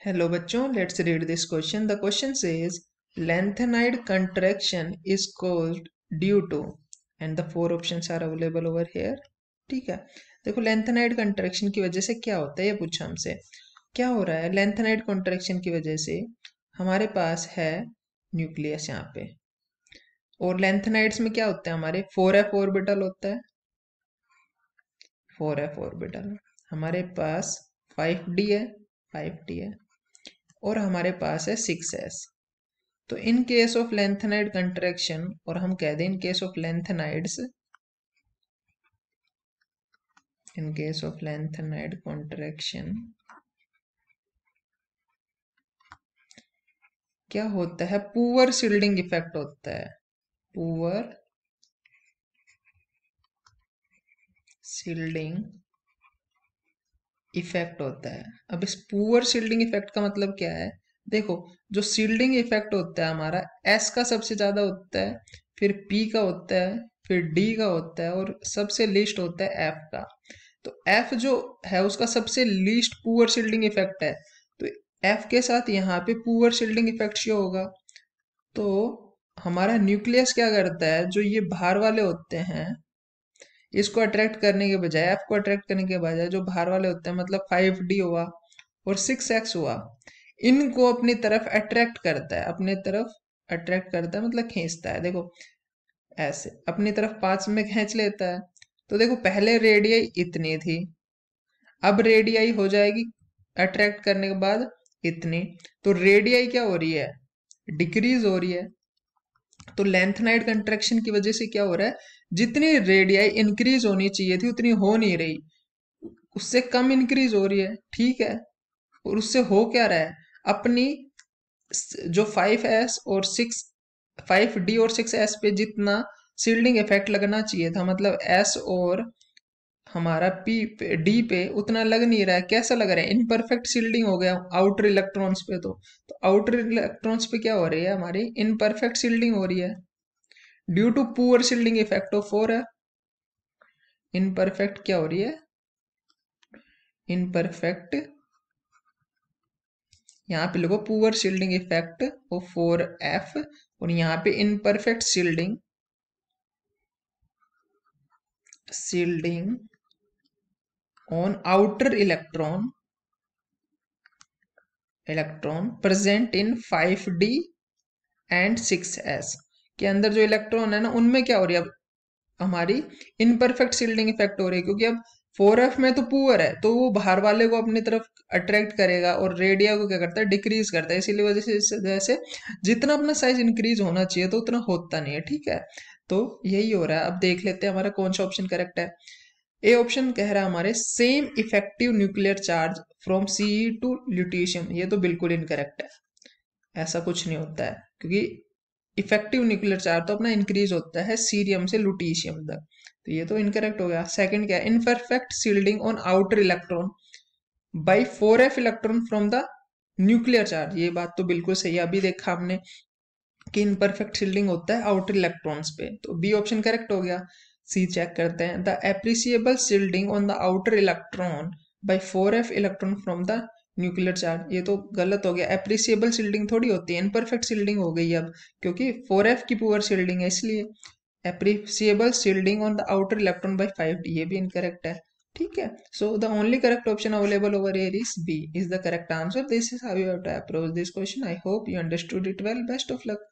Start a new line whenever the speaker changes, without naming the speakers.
Hello बच्चों, let's read this question. The question says lengthened contraction is caused due to and the four options are available over here. ठीक है, देखो lengthened contraction की वजह से क्या होता है ये पूछा हमसे। क्या हो रहा है lengthened contraction की वजह से हमारे पास है न्यूक्लियस यहाँ पे, और lengthenides में क्या होता है हमारे 4f ऑर्बिटल होता है। 4f ऑर्बिटल हमारे पास 5d है, 5d है, और हमारे पास है 6s। तो in case of lanthanide contraction, और हम कह दें in case of lanthanides, in case of lanthanide contraction क्या होता है, पुअर शिल्डिंग इफेक्ट होता है। पुअर शिल्डिंग इफेक्ट होता है। अब इस पुअर शिल्डिंग इफेक्ट का मतलब क्या है, देखो जो शिल्डिंग इफेक्ट होता है हमारा एस का सबसे ज्यादा होता है, फिर पी का होता है, फिर डी का होता है, और सबसे लीस्ट होता है एफ का। तो एफ जो है उसका सबसे लीस्ट पुअर शिल्डिंग इफेक्ट है, तो एफ के साथ यहाँ पे पुअर शिल्डिंग इफेक्ट शो होगा। तो हमारा न्यूक्लियस क्या करता है, जो ये बाहर वाले होते हैं इसको अट्रैक्ट करने के बजाय, एफ को अट्रैक्ट करने के बजाय जो बाहर वाले होते हैं मतलब 5d हुआ और 6x हुआ, इनको अपनी तरफ अट्रैक्ट करता है, अपने तरफ अट्रैक्ट करता है मतलब खींचता है। देखो ऐसे अपनी तरफ 5 में खींच लेता है। तो देखो पहले रेडियस इतनी थी, अब रेडियस हो जाएगी अट्रैक्ट करने के बाद इतनी, तो रेडियस क्या हो रही है, डिक्रीज हो रही है। तो लेंथनाइड कंट्रैक्शन की वजह से क्या हो रहा है, जितनी रेडियस इंक्रीज होनी चाहिए थी उतनी हो नहीं रही, उससे कम इंक्रीज हो रही है। ठीक है, और उससे हो क्या रहा है, अपनी जो 5s और 5d और 6s पे जितना शील्डिंग इफेक्ट लगना चाहिए था, मतलब s और हमारा p पे d पे उतना लग नहीं रहा है। कैसा लग रहा है, इनपरफेक्ट शील्डिंग हो गया आउटर इलेक्ट्रॉन्स पे। तो आउटर इलेक्ट्रॉन्स पे क्या हो रही है, हमारी इनपरफेक्ट शील्डिंग हो रही है due to poor shielding effect of 4f। Imperfect क्या हो रही है, इनपरफेक्ट, यहाँ पे लिखो poor shielding effect of 4f, और यहाँ पे imperfect shielding, shielding on outer electron, electron present in 5d and 6s के अंदर जो इलेक्ट्रॉन है ना उनमें क्या हो रही है, अब हमारी इनपरफेक्ट शील्डिंग इफेक्ट हो रही है, क्योंकि अब 4f में तो पुअर है तो वो बाहर वाले को अपनी तरफ अट्रैक्ट करेगा, और रेडिया को क्या करता है, डिक्रीज करता है। इसीलिए वजह से इस वजह से जितना अपना साइज इंक्रीज होना चाहिए तो उतना होता नहीं है। ठीक है, तो यही हो रहा है। अब देख लेते हैं हमारा कौन सा ऑप्शन करेक्ट है। ए ऑप्शन कह रहा है हमारे same effective nuclear charge from C to lutetium, ये तो बिल्कुल इनकरेक्ट है, ऐसा कुछ नहीं होता है, क्योंकि इफेक्टिव न्यूक्लियर चार्ज तो अपना इंक्रीज होता है सीरियम से लुटीशियम तक। तो ये तो इनकरेक्ट हो गया। सेकंड क्या है, imperfect shielding on outer electron by 4f electron from the nuclear charge, ये बात तो बिल्कुल सही है। अभी देखा हमने कि इनपरफेक्ट शील्डिंग होता है आउटर इलेक्ट्रॉन्स पे, तो बी ऑप्शन करेक्ट हो गया। सी चेक करते हैं, the appreciable shielding on the outer electron by 4f electron from the nuclear charge, ये तो गलत हो गया। एप्रिसिएबल शील्डिंग थोड़ी होती है, इनपरफेक्ट शील्डिंग हो गई अब, क्योंकि 4f की पुअर शील्डिंग है इसलिए। Appreciable shielding on the outer electron by 5d, ये भी इनकरेक्ट है। ठीक है, so the only correct option available over here is B is the correct answer. This is how you have to approach this question. I hope you understood it well. Best of luck.